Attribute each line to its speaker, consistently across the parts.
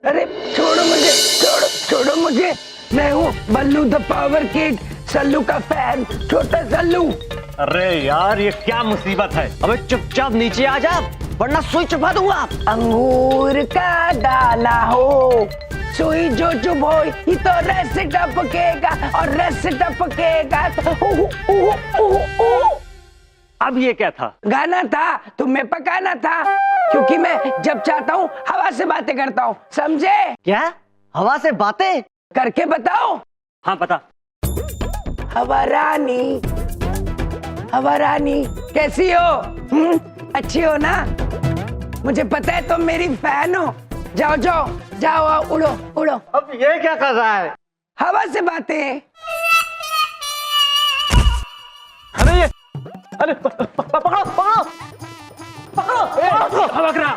Speaker 1: अरे छोड़ो मुझे, छोड़ो मुझे। मैं हूँ बल्लू द पावर किड, सल्लू का फैन, छोटा सल्लू।
Speaker 2: अरे यार ये क्या मुसीबत है।
Speaker 3: अबे चुपचाप नीचे आ जा वरना सुई चुपा दूंगा।
Speaker 1: अंगूर का डाला हो, सुई जो चुभ हो ही तो रस टपकेगा और रस टपकेगा तो
Speaker 2: अब ये क्या था?
Speaker 1: गाना था, तुम्हें पकाना था, क्योंकि मैं जब चाहता हूँ हवा से बातें करता हूँ, समझे?
Speaker 3: क्या हवा से बातें?
Speaker 1: करके बताओ।
Speaker 2: हाँ पता।
Speaker 1: हवा रानी कैसी हो? अच्छी हो ना? मुझे पता है तुम मेरी फैन हो। जाओ जाओ जाओ, आओ, उड़ो उड़ो।
Speaker 2: अब ये क्या कर रहा है?
Speaker 1: हवा से बातें।
Speaker 2: अरे ये, अरे पकड़ो पकड़ो पकड़ो, हवा करा।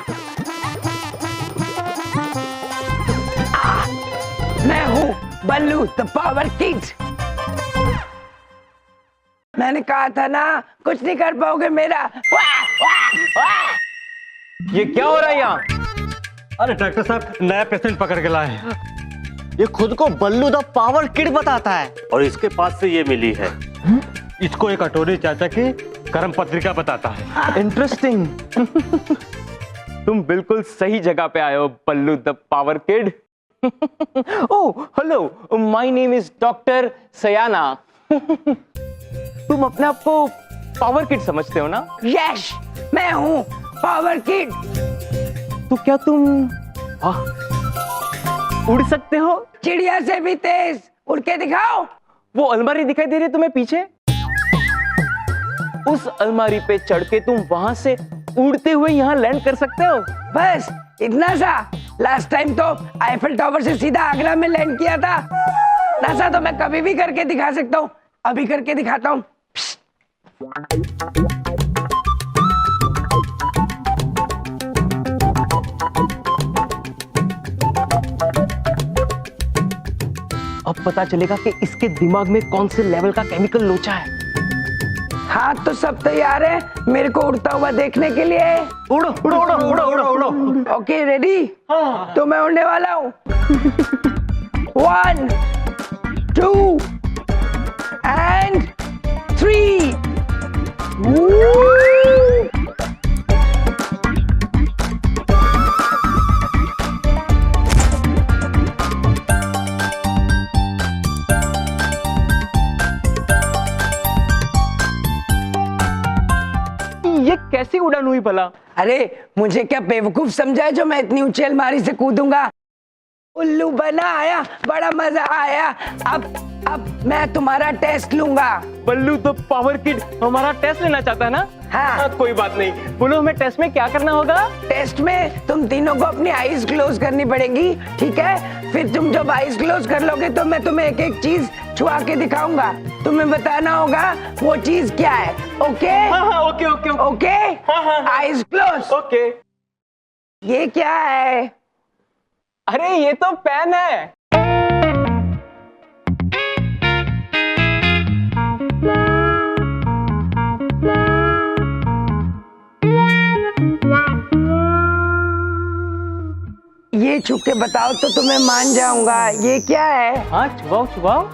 Speaker 1: मैं हूँ बल्लू द पावर किड। मैंने कहा था ना, कुछ नहीं कर पाओगे मेरा।
Speaker 2: ये क्या हो रहा है यहाँ? अरे डॉक्टर साहब नया पेशेंट पकड़ के लाए हैं।
Speaker 3: ये खुद को बल्लू द पावर किड बताता है
Speaker 2: और इसके पास से ये मिली है। इसको एक अटोरी चाचा की कर्म पत्रिका बताता है।
Speaker 4: इंटरेस्टिंग। तुम बिल्कुल सही जगह पे आए हो Ballu the power kid. Oh hello, my name is doctor Sayana. तुम अपने आप को पावर किड समझते हो ना?
Speaker 1: यस, मैं हूँ पावर किड।
Speaker 4: तो क्या तुम उड़ सकते हो?
Speaker 1: चिड़िया से भी तेज उड़ के दिखाओ।
Speaker 4: वो अलमारी दिखाई दे रही है तुम्हें पीछे? उस अलमारी पे चढ़ के तुम वहां से उड़ते हुए यहाँ लैंड कर सकते हो।
Speaker 1: बस इतना सा। लास्ट टाइम तो आईफिल टावर से सीधा आगरा में लैंड किया था। ऐसा तो मैं कभी भी करके दिखा सकता हूँ। अभी करके दिखाता हूँ।
Speaker 4: अब पता चलेगा कि इसके दिमाग में कौन से लेवल का केमिकल लोचा है।
Speaker 1: हाथ तो सब तैयार है मेरे को उड़ता हुआ देखने के लिए।
Speaker 2: उड़ो उड़ो उड़ो उड़ो उड़ो उड़ो।
Speaker 1: Okay ready? तो मैं उड़ने वाला हूँ। 1 2 and 3।
Speaker 4: ये कैसी उड़ान हुई भला?
Speaker 1: अरे मुझे क्या बेवकूफ समझा है जो मैं इतनी ऊंची अलमारी से कूदूंगा? उल्लू बना आया, बड़ा मजा आया। अब मैं तुम्हारा टेस्ट लूंगा।
Speaker 4: बल्लू तो पावर किड हमारा टेस्ट लेना चाहता है ना?
Speaker 1: हाँ।
Speaker 4: कोई बात नहीं, बोलो हमें टेस्ट में क्या करना होगा?
Speaker 1: टेस्ट में तुम तीनों को अपनी आईज क्लोज करनी पड़ेगी, ठीक है? फिर तुम जब आईज क्लोज कर लोगे तो मैं तुम्हें एक एक चीज छुआ के दिखाऊंगा। तुम्हें बताना होगा वो चीज क्या है। ओके?
Speaker 4: हाँ ओके ओके
Speaker 1: ओके?
Speaker 4: हाँ।
Speaker 1: Eyes close.
Speaker 4: ओके।
Speaker 1: ये क्या है?
Speaker 4: अरे ये तो पेन है।
Speaker 1: ये छू के बताओ तो तुम्हें मान जाऊंगा। ये क्या है?
Speaker 4: हाँ छुपाओ छुपाओ।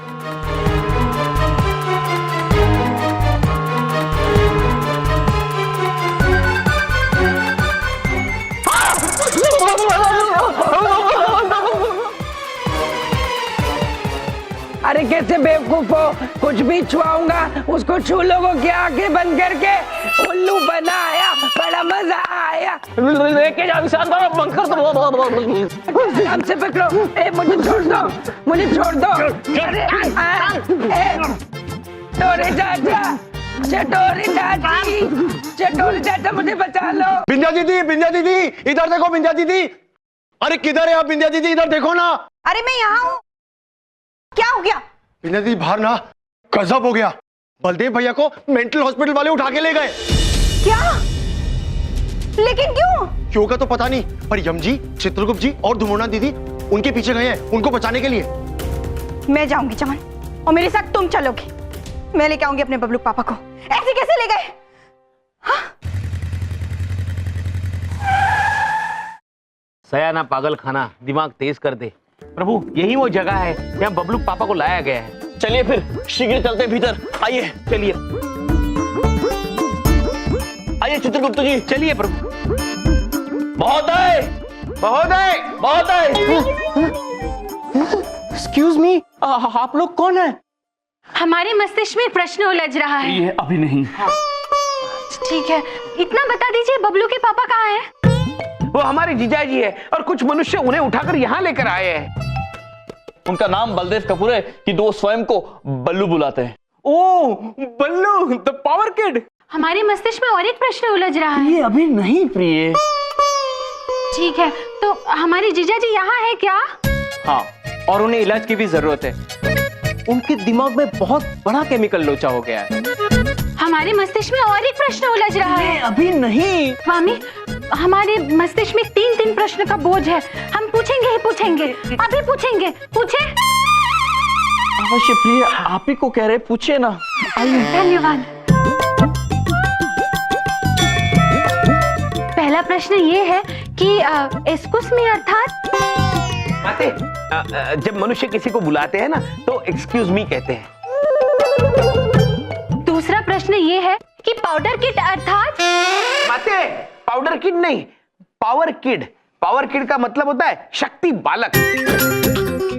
Speaker 1: अरे कैसे बेवकूफ हो? कुछ भी छुआऊंगा उसको छू लोगो क्या आंखें बंद करके? उल्लू बना आया, बड़ा मजा आया।
Speaker 4: लेके जाओ बंद कर दो।
Speaker 1: हमसे पकड़ो। ए मुझे छोड़ दो, मुझे छोड़ दो। अरे चटोरे चाचा, चटोरे चाची, चटोरे चाचा मुझे बचा लो।
Speaker 5: बिंदिया दीदी इधर देखो। बिंदिया दीदी, अरे किधर है आप? बिंदिया दीदी इधर देखो ना।
Speaker 6: अरे मैं यहाँ हूँ। क्या हो गया?
Speaker 5: बिंदिया दीदी बाहर ना गजब हो गया। बलदेव भैया को मेंटल हॉस्पिटल वाले उठा के ले गए।
Speaker 6: क्या? लेकिन क्यों?
Speaker 5: क्यों का तो पता नहीं, पर यमजी, चित्रगुप्त जी और धुमोना दीदी उनके पीछे गए हैं उनको बचाने के लिए।
Speaker 6: मैं जाऊंगी चमन, और मेरे साथ तुम चलोगे। मैं लेके आऊंगी अपने बबलू पापा को। ऐसे कैसे ले गए? हाँ?
Speaker 7: सयाना पागल खाना दिमाग तेज कर दे। प्रभु यही वो जगह है जहाँ बबलू पापा को लाया गया है।
Speaker 3: चलिए फिर शीघ्र चलते हैं भीतर। आइए
Speaker 7: चलिए
Speaker 3: आइए चित्रगुप्त जी।
Speaker 7: चलिए प्रभु।
Speaker 3: महोदय महोदय महोदय।
Speaker 4: एक्सक्यूज मी, आप लोग कौन है?
Speaker 8: हमारे मस्तिष्क में प्रश्न उलझ रहा है।
Speaker 7: ये अभी नहीं।
Speaker 8: ठीक है, इतना बता दीजिए, बबलू के पापा कहाँ हैं?
Speaker 7: वो हमारे जीजाजी है और कुछ मनुष्य उन्हें उठाकर यहाँ लेकर आए हैं।
Speaker 3: उनका नाम बलदेव कपूर है कि दो स्वयं को बल्लू बुलाते हैं।
Speaker 4: ओ बल्लू द पावर किड।
Speaker 8: हमारे मस्तिष्क में और एक प्रश्न उलझ रहा है।
Speaker 7: ये अभी नहीं प्रिय।
Speaker 8: ठीक है, तो हमारे जीजाजी यहाँ है क्या?
Speaker 4: हाँ, और उन्हें इलाज की भी जरूरत है। उनके दिमाग में बहुत बड़ा केमिकल लोचा हो गया है।
Speaker 8: हमारे मस्तिष्क में और एक प्रश्न उलझ रहा है।
Speaker 4: अभी नहीं।
Speaker 8: स्वामी, हमारे मस्तिष्क में 3 प्रश्न का बोझ है। हम पूछेंगे ही पूछेंगे, अभी पूछेंगे। पूछे?
Speaker 3: अवश्य प्रिय, आप ही को कह रहे, पूछिए ना।
Speaker 8: धन्यवाद। पहला प्रश्न ये है कि एक्सक्यूज मी अर्थात
Speaker 7: माते, जब मनुष्य किसी को बुलाते हैं ना तो एक्सक्यूज मी कहते हैं।
Speaker 8: दूसरा प्रश्न ये है कि पाउडर किट अर्थात
Speaker 7: माते, पाउडर किड नहीं, पावर किड। पावर किड का मतलब होता है शक्ति बालक।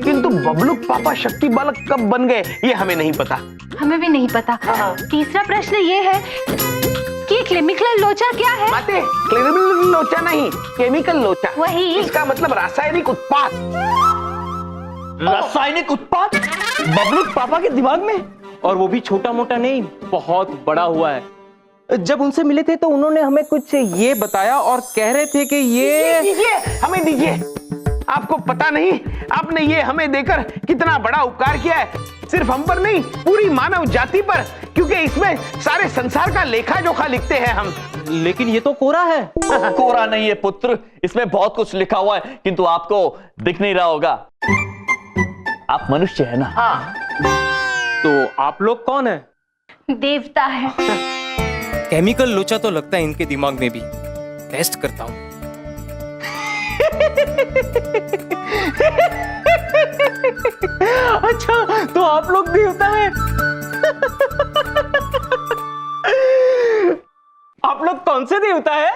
Speaker 7: किंतु बबलू पापा शक्ति बालक कब बन गए ये हमें नहीं पता।
Speaker 8: हमें भी नहीं पता। तीसरा प्रश्न ये है कि केमिकल लोचा क्या है?
Speaker 7: माते, केमिकल लोचा नहीं, केमिकल लोचा।
Speaker 8: वही।
Speaker 7: इसका मतलब रासायनिक उत्पाद।
Speaker 3: रासायनिक उत्पाद बबलू पापा के दिमाग में?
Speaker 4: और वो भी छोटा मोटा नहीं, बहुत बड़ा हुआ है। जब उनसे मिले थे तो उन्होंने हमें कुछ ये बताया और कह रहे थे कि ये
Speaker 7: दीजिए, हमें दीजिए। आपको पता नहीं आपने ये हमें देकर कितना बड़ा उपकार किया है, सिर्फ हम पर नहीं पूरी मानव जाति पर, क्योंकि इसमें सारे संसार का लेखा जोखा लिखते हैं हम।
Speaker 4: लेकिन ये तो कोरा है।
Speaker 3: कोरा नहीं है पुत्र, इसमें बहुत कुछ लिखा हुआ है, किंतु आपको दिख नहीं रहा होगा। आप मनुष्य है ना?
Speaker 7: हाँ।
Speaker 4: तो आप लोग कौन है?
Speaker 8: देवता है।
Speaker 9: केमिकल लोचा तो लगता है इनके दिमाग में भी। टेस्ट करता हूं।
Speaker 4: अच्छा, तो आप लोग देवता हैं। आप लोग कौन से देवता है?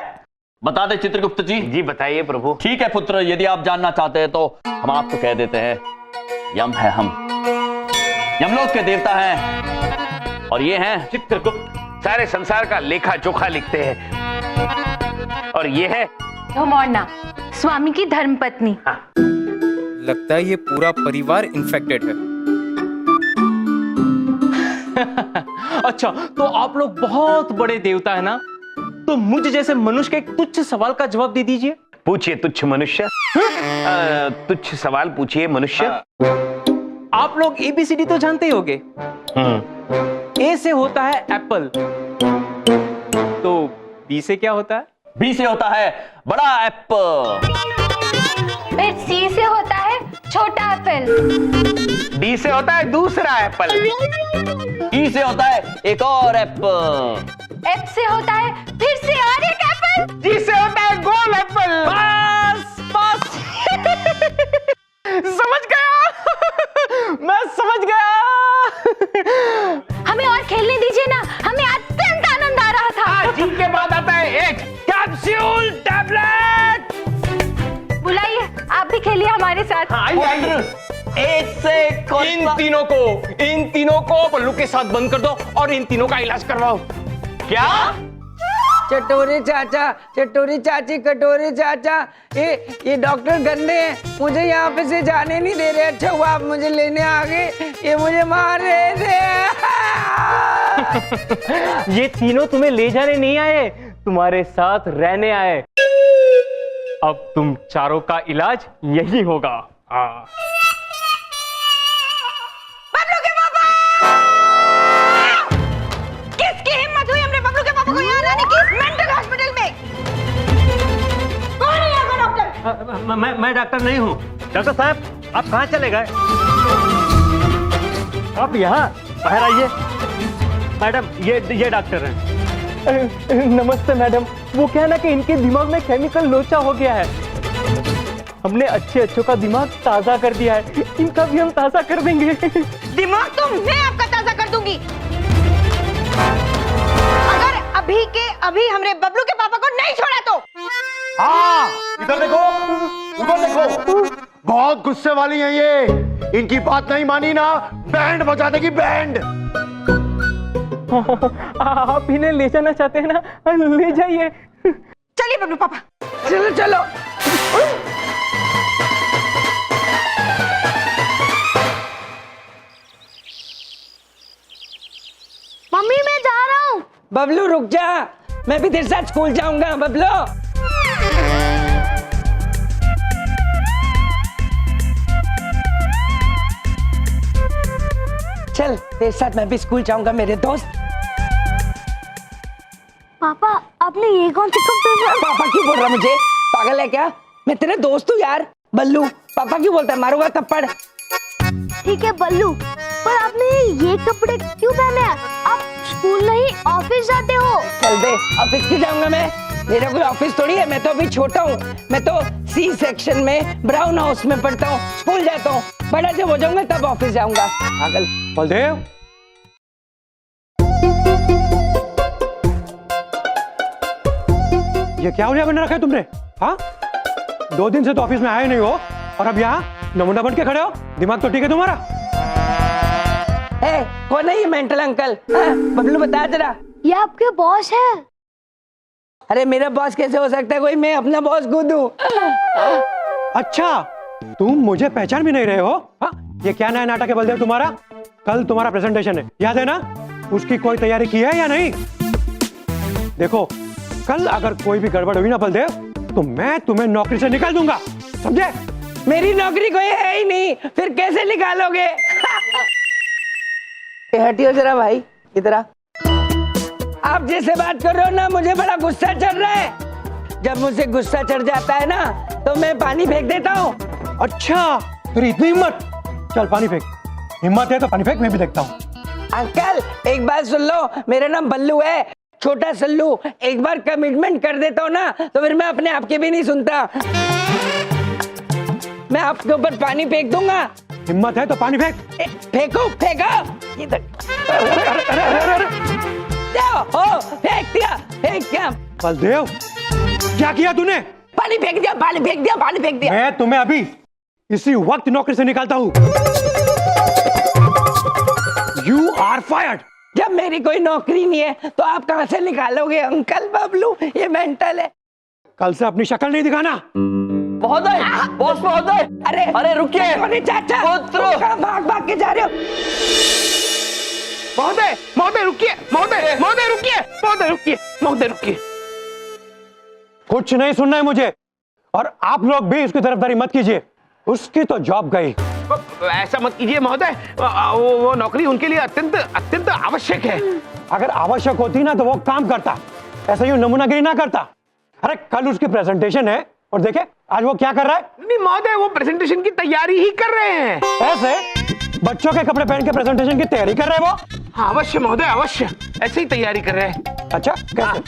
Speaker 3: बता दे चित्रगुप्त जी।
Speaker 7: जी बताइए प्रभु।
Speaker 3: ठीक है पुत्र, यदि आप जानना चाहते हैं तो हम आपको कह देते हैं। यम है हम, यमलोक के देवता हैं, और ये हैं
Speaker 7: चित्रगुप्त, सारे संसार का लेखा जोखा लिखते हैं। और ये है
Speaker 8: धुमौना, स्वामी की धर्मपत्नी।
Speaker 9: लगता है ये पूरा परिवार इन्फेक्टेड है।
Speaker 4: अच्छा, तो आप लोग बहुत बड़े देवता है ना? तो मुझ जैसे मनुष्य के एक तुच्छ सवाल का जवाब दे दीजिए।
Speaker 7: पूछिए तुच्छ मनुष्य। तुच्छ सवाल पूछिए मनुष्य।
Speaker 4: आप लोग एबीसीडी तो जानते ही होंगे। ए से होता है एप्पल, तो बी से क्या होता है?
Speaker 3: बी से होता है बड़ा एप्पल।
Speaker 8: फिर सी से होता है छोटा एप्पल।
Speaker 7: डी से होता है दूसरा एप्पल।
Speaker 3: ई से होता है एक और एप्पल।
Speaker 8: एफ से होता है फिर से और एक एप्पल।
Speaker 7: जी से होता है गोल एप्पल।
Speaker 4: बस बस समझ गया। मैं समझ गया।
Speaker 8: हमें और खेलने दीजिए ना, हमें अत्यंत आनंद आ रहा था।
Speaker 7: जी के बाद आता है एक कैप्सूल टैबलेट।
Speaker 8: बुलाइए, आप भी खेलिए हमारे साथ।
Speaker 3: एक से
Speaker 4: इन तीनों को बल्लू के साथ बंद कर दो और इन तीनों का इलाज करवाओ।
Speaker 7: क्या?
Speaker 1: चटोरे चाचा, चटोरी चाची, कटोरे चाचा, ये डॉक्टर गंदे हैं, मुझे यहाँ पे से जाने नहीं दे रहे। अच्छा हुआ आप मुझे लेने आ गए, ये मुझे मार रहे थे।
Speaker 4: ये तीनों तुम्हें ले जाने नहीं आए, तुम्हारे साथ रहने आए। अब तुम चारों का इलाज यही होगा। हाँ।
Speaker 6: बबलू के पापा! किसकी हिम्मत हुई हमने बबलू के पापा को यहाँ लाने की, इस मेंटल हॉस्पिटल में? कौन है यहाँ का डॉक्टर?
Speaker 2: मैं डॉक्टर नहीं हूँ। डॉक्टर साहब, आप कहाँ चले गए? आप यहाँ बाहर आइए। मैडम, ये डॉक्टर हैं।
Speaker 4: नमस्ते मैडम। वो क्या है ना कि इनके दिमाग में केमिकल लोचा हो गया है। हमने अच्छे का दिमाग ताजा कर दिया है, इनका भी हम ताजा कर देंगे।
Speaker 6: दिमाग तो मैं आपका ताजा कर दूंगी अगर अभी के अभी हमरे बबलू के पापा को नहीं छोड़ा तो।
Speaker 5: हाँ, इधर देखो, उधर देखो, बहुत गुस्से वाली हैं ये। इनकी बात नहीं मानी ना, बैंड बजा देगी बैंड।
Speaker 4: आप इन्हें ले जाना चाहते हैं ना, ले जाइए।
Speaker 6: चलिए बबलू पापा।
Speaker 1: चलो चलो।
Speaker 8: मम्मी मैं जा रहा हूँ।
Speaker 1: बबलू रुक जा, मैं भी तेरे साथ स्कूल जाऊंगा। बबलू चल, तेरे साथ मैं भी स्कूल जाऊंगा मेरे दोस्त।
Speaker 8: पापा आपने ये कौन सी कपड़े?
Speaker 1: पापा क्यों बोल रहा मुझे? पागल है क्या? मैं तेरा दोस्त हूँ यार। बल्लू पापा क्यों बोलता है? मारूंगा थप्पड़।
Speaker 8: ठीक है बल्लू, पर आपने ये कपड़े क्यों पहने हैं? आप स्कूल नहीं ऑफिस जाते हो।
Speaker 1: चल दे, ऑफिस क्यों जाऊंगा मैं? मेरा कोई ऑफिस थोड़ी है, मैं तो अभी छोटा हूँ। मैं तो सी सेक्शन में ब्राउन हाउस में पढ़ता हूँ, स्कूल जाता हूँ। बड़ा जब हो जाऊंगा तब ऑफिस जाऊंगा। पागल।
Speaker 5: बलदेव, ये क्या उलिया बना रखा है तुमने? हाँ, 2 दिन से तो ऑफिस में आए नहीं हो और अब यहाँ नमूना बन के खड़े हो। दिमाग तो ठीक है तुम्हारा?
Speaker 1: कौन है ये मेंटल अंकल? बबलू बता जरा।
Speaker 8: ये आपके बॉस है।
Speaker 1: अरे मेरा बॉस कैसे हो सकता है कोई? मैं अपना बॉस खुद हूँ।
Speaker 5: अच्छा, तुम मुझे पहचान भी नहीं रहे हो? हाँ, ये क्या नया नाटक है बलदेव तुम्हारा? कल तुम्हारा प्रेजेंटेशन है, याद है ना? उसकी कोई तैयारी की है या नहीं? देखो, कल अगर कोई भी गड़बड़ हुई ना बलदेव, तो मैं तुम्हें नौकरी से निकाल दूंगा, समझे?
Speaker 1: मेरी नौकरी कोई है ही नहीं, फिर कैसे निकालोगे? हटियो जरा भाई, इधर आ। आप जैसे बात कर रहे हो ना, मुझे बड़ा गुस्सा चढ़ रहा है। जब मुझे गुस्सा चढ़ जाता है ना, तो मैं पानी फेंक देता हूँ।
Speaker 5: अच्छा, तेरी इतनी हिम्मत? चल पानी फेंक। हिम्मत है तो पानी फेंक, मैं भी देखता हूँ।
Speaker 1: अंकल एक बात सुन लो, मेरा नाम बल्लू है, छोटा सल्लू। एक बार कमिटमेंट कर देता हूँ ना, तो फिर मैं अपने आप के भी नहीं सुनता। मैं आपके ऊपर पानी फेंक दूंगा।
Speaker 5: हिम्मत है तो पानी फेंक।
Speaker 1: फेंको फेंको इधर। फेंक दिया।
Speaker 5: बलदेव, क्या किया तूने?
Speaker 1: पानी फेंक दिया, पानी फेंक दिया, पानी फेंक दिया।
Speaker 5: मैं तुम्हें अभी इसी वक्त नौकरी से निकालता हूँ। You are fired।
Speaker 1: जब मेरी कोई नौकरी नहीं है तो आप कहां से निकालोगे अंकल? बबलू ये मेंटल है।
Speaker 5: कल से अपनी शक्ल नहीं दिखाना।
Speaker 3: महोदय, बॉस महोदय, अरे रुकिए।
Speaker 1: अरे चाचा,
Speaker 3: पुत्र।
Speaker 1: कहां भाग के जा रहे हो?
Speaker 7: महोदय रुकिए, महोदय रुकिए।
Speaker 5: कुछ नहीं सुनना है मुझे, और आप लोग भी उसकी तरफदारी मत कीजिए। उसकी तो जॉब गई।
Speaker 7: ऐसा मत कीजिए महोदय, वो नौकरी उनके लिए अत्यंत आवश्यक है।
Speaker 5: अगर आवश्यक होती ना तो वो काम करता, ऐसा यूं नमूनागिरी ना करता। अरे कल उसकी प्रेजेंटेशन है और देखे आज वो क्या कर रहा है?
Speaker 7: नहीं महोदय, वो प्रेजेंटेशन की तैयारी ही कर रहे हैं।
Speaker 5: ऐसे बच्चों के कपड़े पहन के प्रेजेंटेशन की तैयारी कर रहे हैं वो?
Speaker 7: हाँ अवश्य महोदय, अवश्य ऐसे ही तैयारी कर रहे हैं।
Speaker 5: अच्छा कैसे?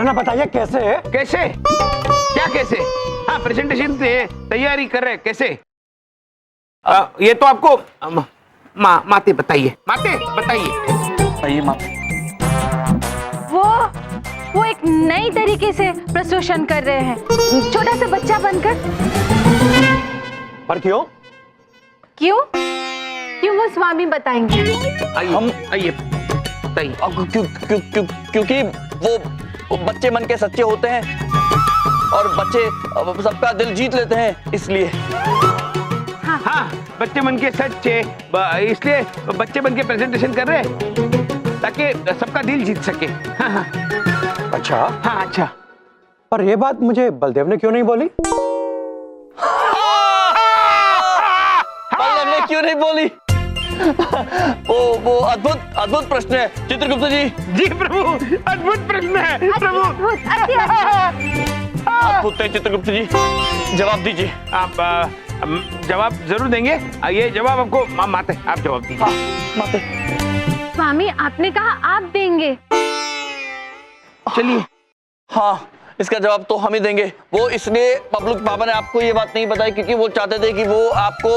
Speaker 5: ना बताइए कैसे?
Speaker 7: कैसे? क्या कैसे? हाँ प्रेजेंटेशन से तैयारी कर रहे हैं। कैसे? ये तो आपको माते बताइए।
Speaker 3: बताइए माँ।
Speaker 8: वो एक नई तरीके से प्रस्तुत कर रहे हैं, छोटा सा बच्चा बनकर।
Speaker 5: पर क्यों?
Speaker 8: क्यों वो स्वामी बताएंगे।
Speaker 7: आइए बताइए।
Speaker 3: क्योंकि वो बच्चे मन के सच्चे होते हैं और बच्चे सबका दिल जीत लेते हैं, इसलिए।
Speaker 7: हाँ बच्चे मन के सच्चे, इसलिए बच्चे बन के प्रेजेंटेशन कर रहे हैं ताकि सबका दिल जीत सके। हाँ।
Speaker 5: अच्छा।
Speaker 7: हाँ अच्छा।
Speaker 5: पर ये बात मुझे बलदेव ने क्यों नहीं बोली?
Speaker 3: बलदेव ने क्यों नहीं बोली? वो अद्भुत प्रश्न है चित्रगुप्त जी।
Speaker 7: जी प्रभु, अद्भुत प्रश्न है प्रभु।
Speaker 3: अद्भुत है चित्रगुप्त जी, जवाब दीजिए।
Speaker 7: आप जवाब जरूर देंगे। ये जवाब आपको माते, आप जवाब दीजिए।
Speaker 3: माते।
Speaker 8: स्वामी आपने कहा आप देंगे।
Speaker 7: चलिए।
Speaker 3: हाँ इसका जवाब तो हम ही देंगे। वो इसलिए बबलू के पापा ने आपको ये बात नहीं बताई क्योंकि वो चाहते थे कि वो आपको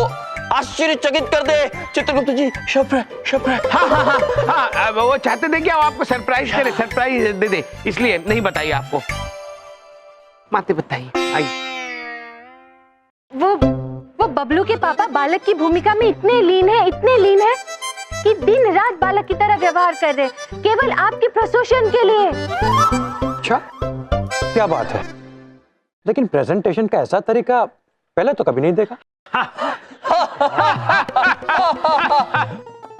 Speaker 3: आश्चर्यचकित कर दे। चित्रगुप्त जी शब्द
Speaker 7: हाँ हाँ हाँ हाँ, वो चाहते थे कि वो आपको सरप्राइज करे, सरप्राइज दे दे, इसलिए नहीं बताइए आपको। माते बताइए, आइए।
Speaker 6: वो बबलू के पापा बालक की भूमिका में इतने लीन है कि दिन रात बालक की तरह व्यवहार कर रहे, केवल आपके प्रशोषण के लिए।
Speaker 5: अच्छा, क्या बात है। लेकिन प्रेजेंटेशन का ऐसा तरीका पहले तो कभी नहीं देखा।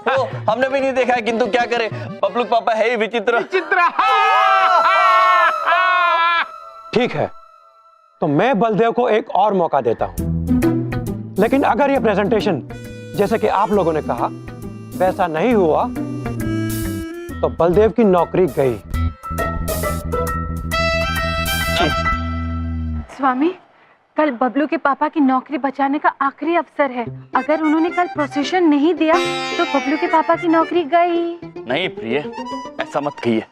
Speaker 3: वो हमने भी नहीं देखा है, किंतु क्या करें, बबलू पापा है ही विचित्र।
Speaker 5: ठीक है, तो मैं बलदेव को एक और मौका देता हूं, लेकिन अगर यह प्रेजेंटेशन जैसे कि आप लोगों ने कहा वैसा नहीं हुआ तो बलदेव की नौकरी गई।
Speaker 6: स्वामी, कल बबलू के पापा की नौकरी बचाने का आखिरी अवसर है। अगर उन्होंने कल प्रोसेशन नहीं दिया तो बबलू के पापा की नौकरी गई।
Speaker 3: नहीं प्रिय, ऐसा मत कहिए।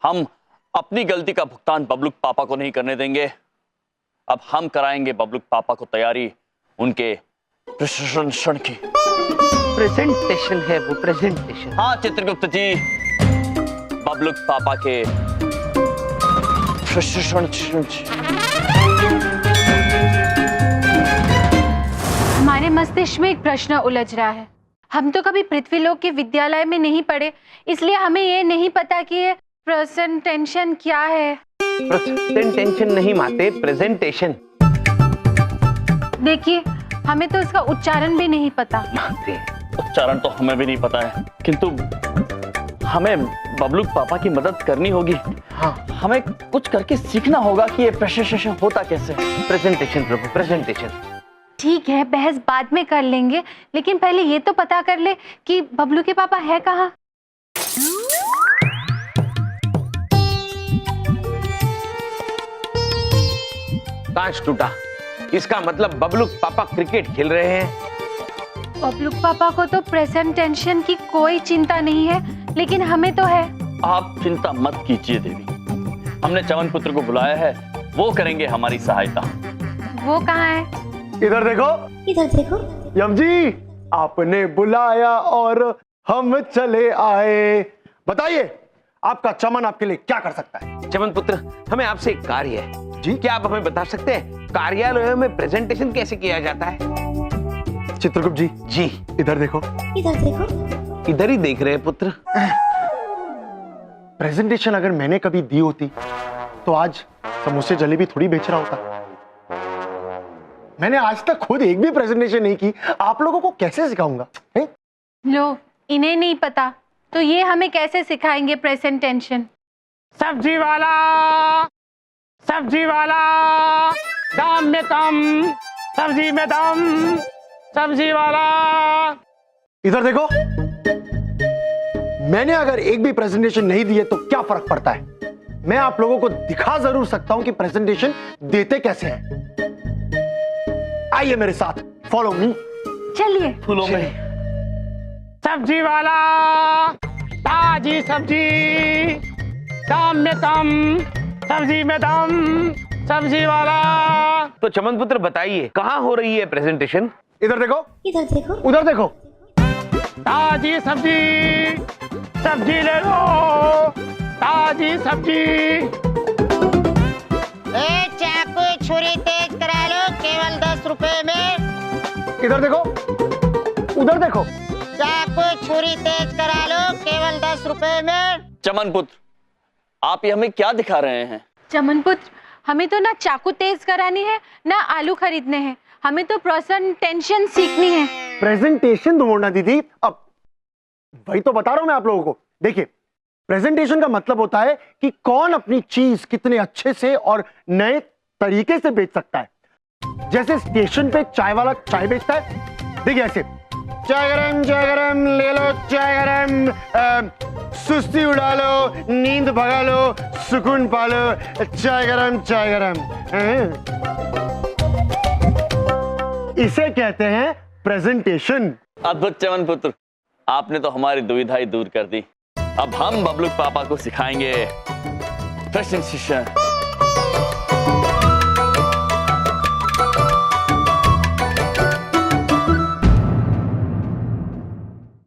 Speaker 3: हम अपनी गलती का भुगतान बबलू पापा को नहीं करने देंगे। अब हम कराएंगे बबलू पापा को तैयारी उनके प्रशंसन की।
Speaker 7: प्रेजेंटेशन है वो, प्रेजेंटेशन।
Speaker 3: हाँ चित्रगुप्त जी, बबलू पापा के प्रशंसन।
Speaker 6: हमारे मस्तिष्क में एक प्रश्न उलझ रहा है। हम तो कभी पृथ्वीलोक के विद्यालय में नहीं पढ़े, इसलिए हमें ये नहीं पता कि ये प्रेजेंटेशन क्या है।
Speaker 7: प्रेजेंटेशन नहीं माते, प्रेजेंटेशन।
Speaker 6: देखिए, हमें तो इसका उच्चारण भी नहीं पता।
Speaker 7: माते
Speaker 3: उच्चारण तो हमें भी नहीं पता है, किंतु हमें बबलू पापा की मदद करनी होगी।
Speaker 7: हाँ,
Speaker 3: हमें कुछ करके सीखना होगा कि ये प्रेजेंटेशन होता कैसे।
Speaker 7: प्रेजेंटेशन प्रभु, प्रेजेंटेशन।
Speaker 6: ठीक है, बहस बाद में कर लेंगे, लेकिन पहले ये तो पता कर ले कि बबलू के पापा है कहाँ।
Speaker 7: कांच टूटा, इसका मतलब बबलू पापा क्रिकेट खेल रहे हैं।
Speaker 6: बबलू पापा को तो प्रेजेंटेशन की कोई चिंता नहीं है, लेकिन हमें तो है।
Speaker 3: आप चिंता मत कीजिए देवी, हमने चवन पुत्र को बुलाया है, वो करेंगे हमारी सहायता।
Speaker 6: वो कहाँ है?
Speaker 5: इधर देखो,
Speaker 8: इधर देखो।
Speaker 5: यम जी, आपने बुलाया और हम चले आए। बताइए, आपका चमन आपके लिए क्या कर सकता है?
Speaker 7: चमन पुत्र, हमें आपसे एक कार्य है जी। क्या आप हमें बता सकते हैं कार्यालयों में प्रेजेंटेशन कैसे किया जाता है?
Speaker 5: चित्रगुप्त जी,
Speaker 7: जी
Speaker 5: इधर देखो।
Speaker 8: इधर देखो।
Speaker 7: इधर ही देख रहे हैं पुत्र।
Speaker 5: प्रेजेंटेशन अगर मैंने कभी दी होती तो आज समोसे जलेबी थोड़ी बेच रहा होता। मैंने आज तक खुद एक भी प्रेजेंटेशन नहीं की, आप लोगों को कैसे सिखाऊंगा?
Speaker 6: लो, इन्हें नहीं पता तो ये हमें कैसे सिखाएंगे प्रेजेंटेशन?
Speaker 2: सब्जी वाला, सब्जी वाला, दाम में कम, सब्जी में दम, सब्जी वाला।
Speaker 5: इधर देखो, मैंने अगर एक भी प्रेजेंटेशन नहीं दी है तो क्या फर्क पड़ता है? मैं आप लोगों को दिखा जरूर सकता हूं कि प्रेजेंटेशन देते कैसे हैं। आइए मेरे साथ, फॉलो मी।
Speaker 6: चलिए।
Speaker 3: फूलों में
Speaker 2: सब्जी वाला, ताजी सब्जी, दाम में कम, सब्जी में दम, सब्जी वाला।
Speaker 7: तो चमन पुत्र बताइए, कहाँ हो रही है प्रेजेंटेशन?
Speaker 5: इधर देखो,
Speaker 8: इधर देखो।
Speaker 5: उधर देखो।
Speaker 2: ताजी सब्जी, सब्जी ले लो, ताजी सब्जी।
Speaker 10: चाकू छुरी तेज करा लो, केवल 10 रुपए में।
Speaker 5: इधर देखो, उधर देखो।
Speaker 10: चाकू छुरी तेज करा लो, केवल 10 रुपए में।
Speaker 3: चमन पुत्र, आप ये हमें क्या दिखा रहे हैं?
Speaker 6: चमन पुत्र, हमें तो ना चाकू तेज करानी है ना आलू खरीदने हैं, हमें तो प्रेजेंटेशन सीखनी है।
Speaker 5: प्रेजेंटेशन तो मोड़ना दीदी, अब वही तो बता रहा हूं मैं आप लोगों को। देखिए, प्रेजेंटेशन का मतलब होता है कि कौन अपनी चीज कितने अच्छे से और नए तरीके से बेच सकता है। जैसे स्टेशन पे चाय वाला चाय बेचता है, देखिए ऐसे, चाय गरम ले लो, चाय गरम, सुस्ती उड़ा लो, नींद भगा लो, सुकून पालो, चाय गरम, चाय गरम। इसे कहते हैं प्रेजेंटेशन।
Speaker 3: अद्भुत चमन पुत्र, आपने तो हमारी दुविधा ही दूर कर दी। अब हम बबलू पापा को सिखाएंगे प्रेजेंटेशन।